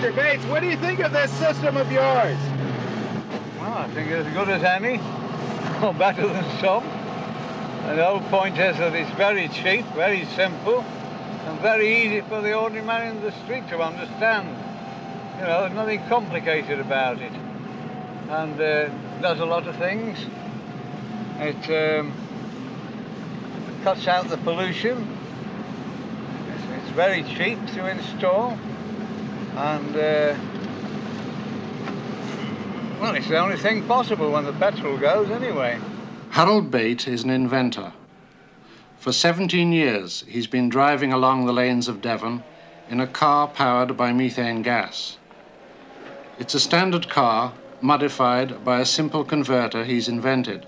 Mr. Bates, what do you think of this system of yours? Well, I think it's as good as any, or better than some. And the whole point is that it's very cheap, very simple, and very easy for the ordinary man in the street to understand. You know, there's nothing complicated about it. And does a lot of things. It cuts out the pollution. It's very cheap to install. And, well, it's the only thing possible when the petrol goes anyway. Harold Bate is an inventor. For 17 years, he's been driving along the lanes of Devon in a car powered by methane gas. It's a standard car modified by a simple converter he's invented,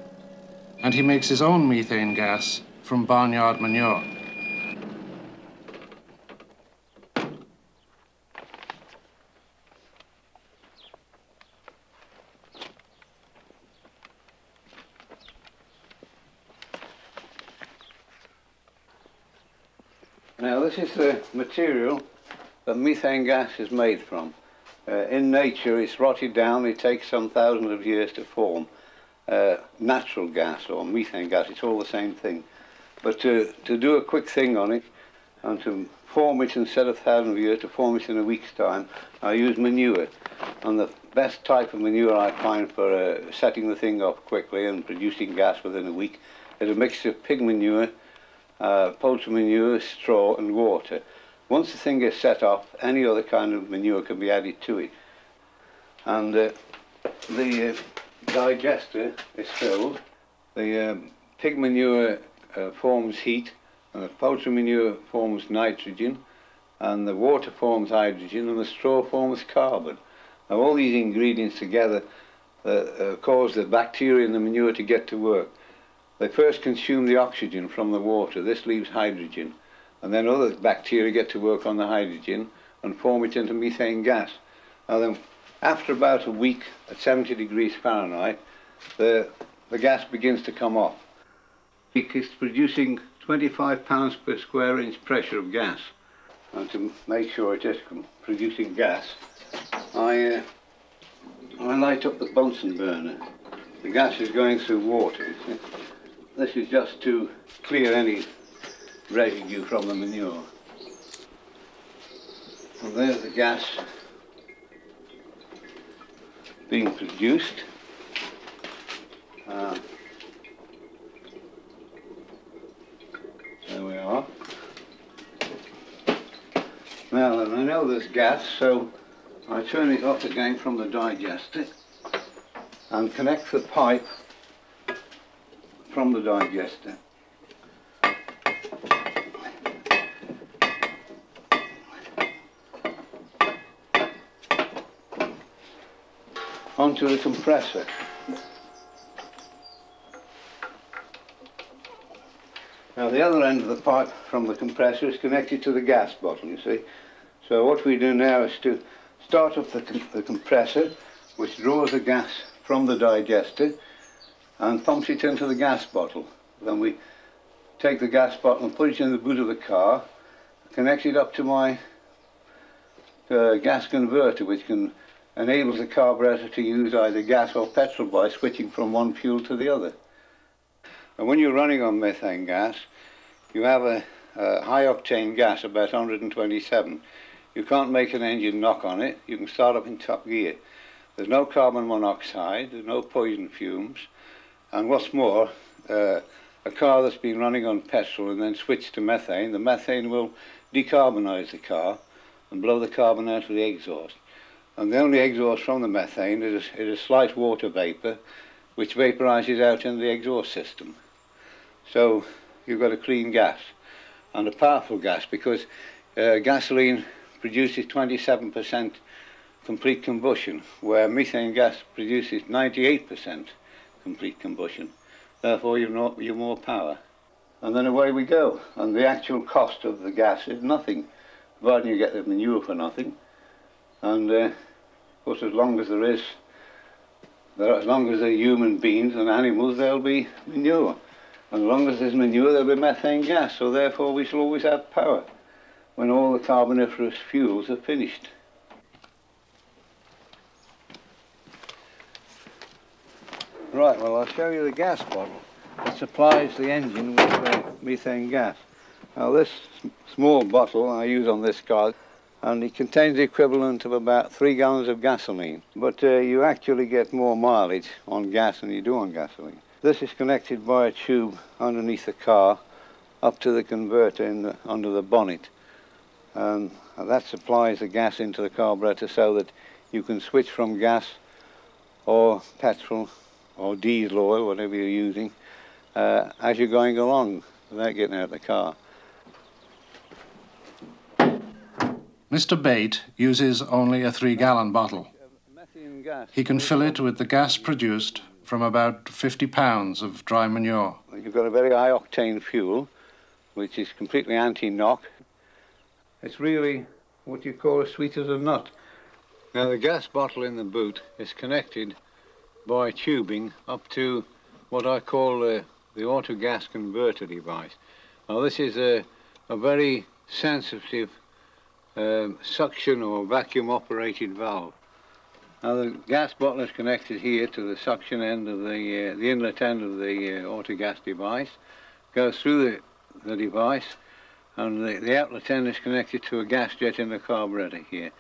and he makes his own methane gas from barnyard manure. Now, this is the material that methane gas is made from. In nature, it's rotted down. It takes some thousands of years to form. Natural gas or methane gas, it's all the same thing. But to do a quick thing on it and to form it instead of thousands of years, to form it in a week's time, I use manure. And the best type of manure I find for setting the thing up quickly and producing gas within a week is a mixture of pig manure, poultry manure, straw and water. Once the thing is set up, any other kind of manure can be added to it. And the digester is filled. The pig manure forms heat, and the poultry manure forms nitrogen, and the water forms hydrogen, and the straw forms carbon. Now all these ingredients together cause the bacteria in the manure to get to work. They first consume the oxygen from the water. This leaves hydrogen. And then other bacteria get to work on the hydrogen and form it into methane gas. Now then, after about a week at 70 degrees Fahrenheit, the gas begins to come off. It's producing 25 pounds per square inch pressure of gas. And to make sure it is producing gas, I light up the Bunsen burner. The gas is going through water, you see. This is just to clear any residue from the manure. And there's the gas being produced. There we are. Now then, I know there's gas, so I turn it off again from the digester and connect the pipe from the digester. Onto the compressor. Now the other end of the pipe from the compressor is connected to the gas bottle, you see. So what we do now is to start up the compressor, which draws the gas from the digester and pumps it into the gas bottle. Then we take the gas bottle and put it in the boot of the car, connect it up to my gas converter, which enables the carburetor to use either gas or petrol by switching from one fuel to the other. And when you're running on methane gas, you have a high octane gas, about 127. You can't make an engine knock on it. You can start up in top gear. There's no carbon monoxide, there's no poison fumes, and what's more, a car that's been running on petrol and then switched to methane, the methane will decarbonise the car and blow the carbon out of the exhaust. And the only exhaust from the methane is a slight water vapour which vaporises out in the exhaust system. So you've got a clean gas and a powerful gas, because gasoline produces 27% complete combustion, where methane gas produces 98% complete combustion. Therefore you've more power. And then away we go. And the actual cost of the gas is nothing, providing you get the manure for nothing. And of course, as long as there are human beings and animals, there'll be manure. And as long as there's manure, there'll be methane gas. So therefore we shall always have power when all the carboniferous fuels are finished. Right, well, I'll show you the gas bottle that supplies the engine with methane gas. Now, this small bottle I use on this car, and it contains the equivalent of about 3 gallons of gasoline. But you actually get more mileage on gas than you do on gasoline. This is connected by a tube underneath the car up to the converter under the bonnet. And that supplies the gas into the carburetor so that you can switch from gas or petrol or diesel oil, whatever you're using, as you're going along without getting out of the car. Mr. Bate uses only a 3-gallon bottle. He can fill it with the gas produced from about 50 pounds of dry manure. You've got a very high octane fuel, which is completely anti-knock. It's really what you call as sweet as a nut. Now, the gas bottle in the boot is connected by tubing up to what I call the auto gas converter device. Now, this is a very sensitive suction or vacuum operated valve. Now, the gas bottle is connected here to the suction end of the inlet end of the auto gas device, goes through the device, and the outlet end is connected to a gas jet in the carburetor here.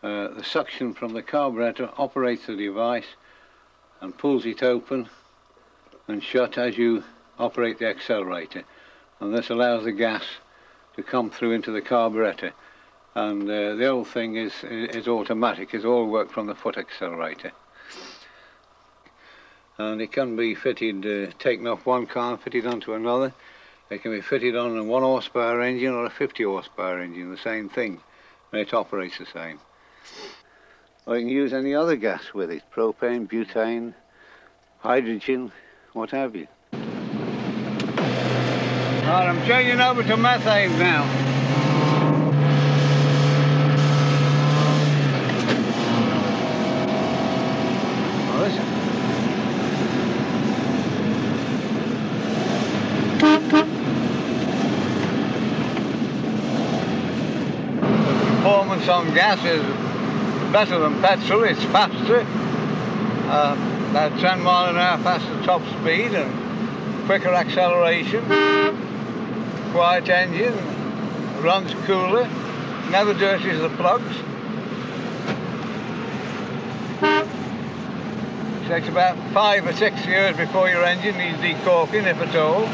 The suction from the carburetor operates the device and pulls it open and shut as you operate the accelerator. And this allows the gas to come through into the carburetor. And the whole thing is automatic. It's all work from the foot accelerator. And it can be fitted, taken off one car and fitted onto another. It can be fitted on a 1 horsepower engine or a 50 horsepower engine, the same thing. And it operates the same. Or you can use any other gas with it, propane, butane, hydrogen, what have you. Right, I'm changing over to methane now. Oh, listen. The performance on gas is better than petrol. It's faster, about 10 miles an hour faster top speed and quicker acceleration, quiet engine, runs cooler, never dirties the plugs. It takes about 5 or 6 years before your engine needs decorking, if at all.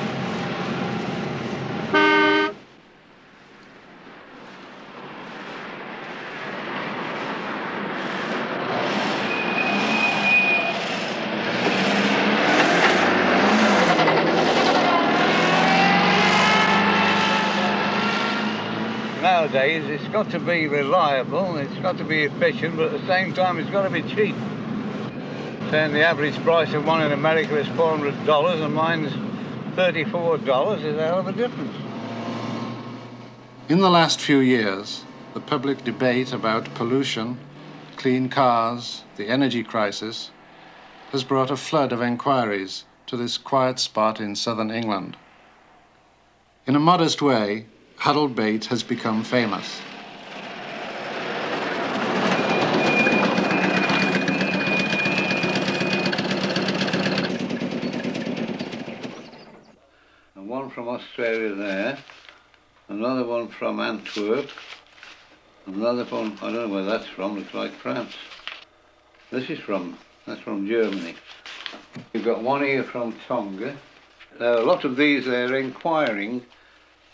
Nowadays, it's got to be reliable, it's got to be efficient, but at the same time, it's got to be cheap. Saying the average price of one in America is $400 and mine's $34 is a hell of a difference. In the last few years, the public debate about pollution, clean cars, the energy crisis, has brought a flood of enquiries to this quiet spot in southern England. In a modest way, Huddle Bate has become famous. And one from Australia there, another one from Antwerp, another one, I don't know where that's from, looks like France. That's from Germany. You've got one here from Tonga, A lot of these they're inquiring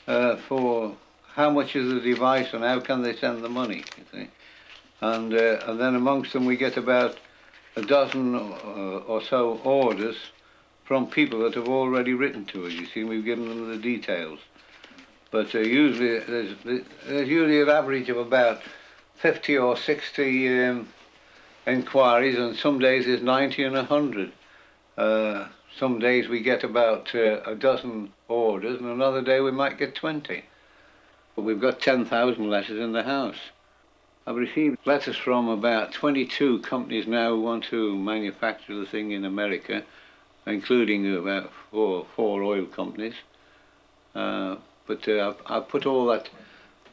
for how much is the device and how can they send the money, you see. And then amongst them we get about a dozen or so orders from people that have already written to us, you see. We've given them the details. But usually there's usually an average of about 50 or 60 inquiries, and some days there's 90 and 100. Some days we get about a dozen orders, and another day we might get 20. But we've got 10,000 letters in the house. I've received letters from about 22 companies now who want to manufacture the thing in America, including about four oil companies. But I've put all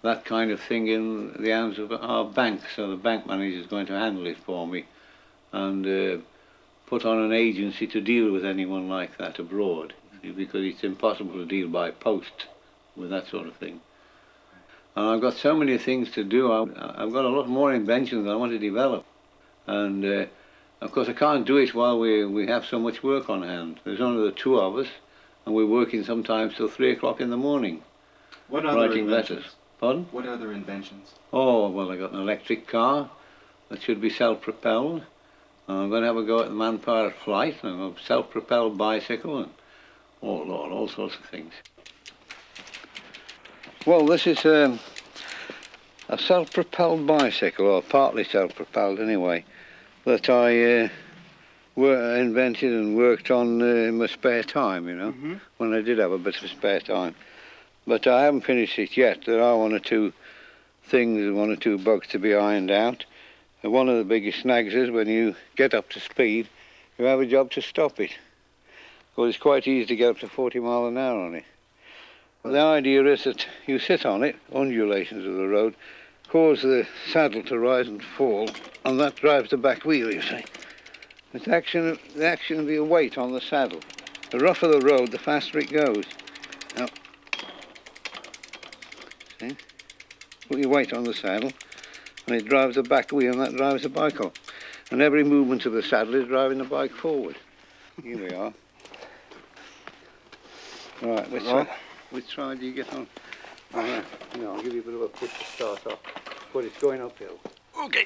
that kind of thing in the hands of our bank, so the bank manager is going to handle it for me, and put on an agency to deal with anyone like that abroad, because it's impossible to deal by post with that sort of thing. And I've got so many things to do. I've got a lot more inventions I want to develop, and of course I can't do it while we have so much work on hand. There's only the two of us, and we're working sometimes till 3 o'clock in the morning. What other writing letters. Pardon? What other inventions? Oh, well, I got an electric car that should be self-propelled. I'm going to have a go at the man-powered flight, and a self-propelled bicycle, and oh Lord, all sorts of things. Well, this is a self-propelled bicycle, or partly self-propelled anyway, that I invented and worked on in my spare time, you know, when I did have a bit of spare time. But I haven't finished it yet. There are one or two things, one or two bugs to be ironed out. And one of the biggest snags is when you get up to speed, you have a job to stop it. Because it's quite easy to get up to 40 miles an hour on it. The idea is that you sit on it, undulations of the road, cause the saddle to rise and fall, and that drives the back wheel, you see. It's the action of your weight on the saddle. The rougher the road, the faster it goes. Now, see? Put your weight on the saddle, and it drives the back wheel, and that drives the bike up. And every movement of the saddle is driving the bike forward. Here we are. Right, which side do you get on? I'll give you a bit of a push to start off, but it's going uphill. Okay.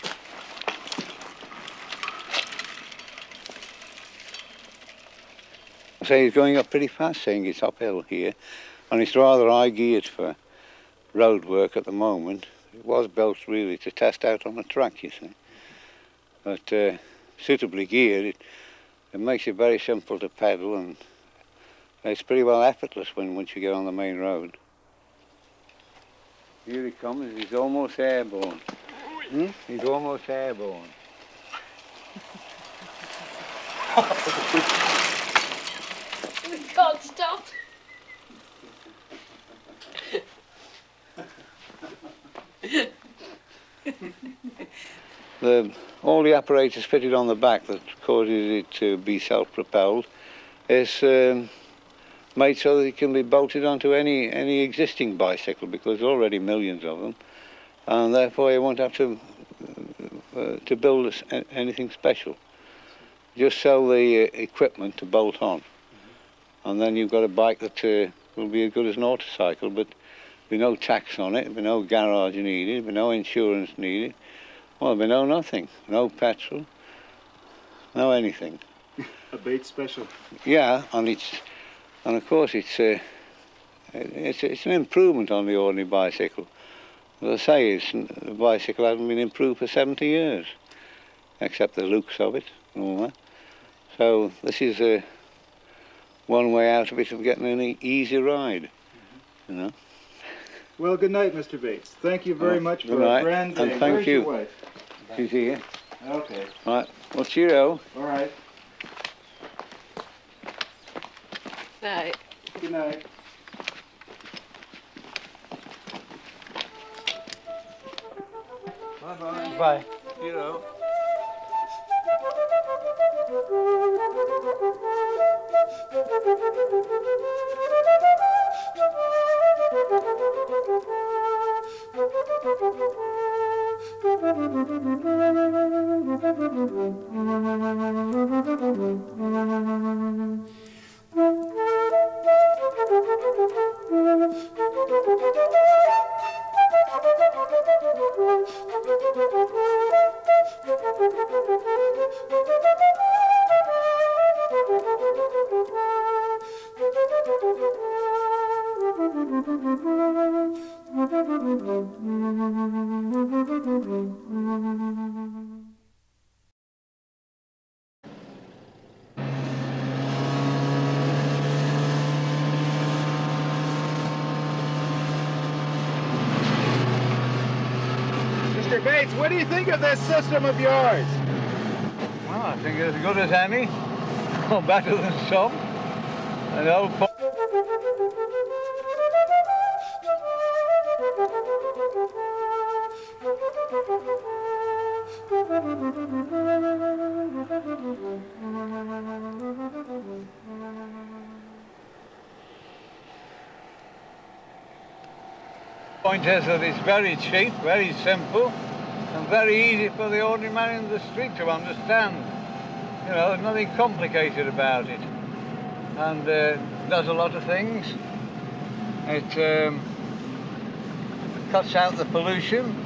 So he's going up pretty fast, saying it's uphill here, and it's rather high geared for road work at the moment. It was built really to test out on a track, you see. But suitably geared, it makes it very simple to pedal, and it's pretty well effortless once you get on the main road. Here he comes, he's almost airborne. He's almost airborne. We can't stop. All the apparatus fitted on the back that causes it to be self-propelled is made so that it can be bolted onto any existing bicycle, because there are already millions of them, and therefore you won't have to build anything special. Just sell the equipment to bolt on, and then you've got a bike that will be as good as an autocycle, but there'll be no tax on it, there'll be no garage needed, there'll be no insurance needed, well, there'll be no nothing, no petrol, no anything. A Bate special. Yeah, and of course it's an improvement on the ordinary bicycle. As I say, the bicycle hasn't been improved for 70 years, except the looks of it and all that. So this is one way out of it of getting an easy ride, you know. Well, good night, Mr. Bates. Thank you very much for a grand day. And thank Where's you. Your wife? She's here. Okay. Right. Well, cheerio. All right. Night. Good night. Bye-bye. Bye. Cheerio. Mr. Bates, what do you think of this system of yours? Well, I think it's as good as any, or better than some. An old point is that it's very cheap, very simple, and very easy for the ordinary man in the street to understand. You know, there's nothing complicated about it. And does a lot of things. It cuts out the pollution,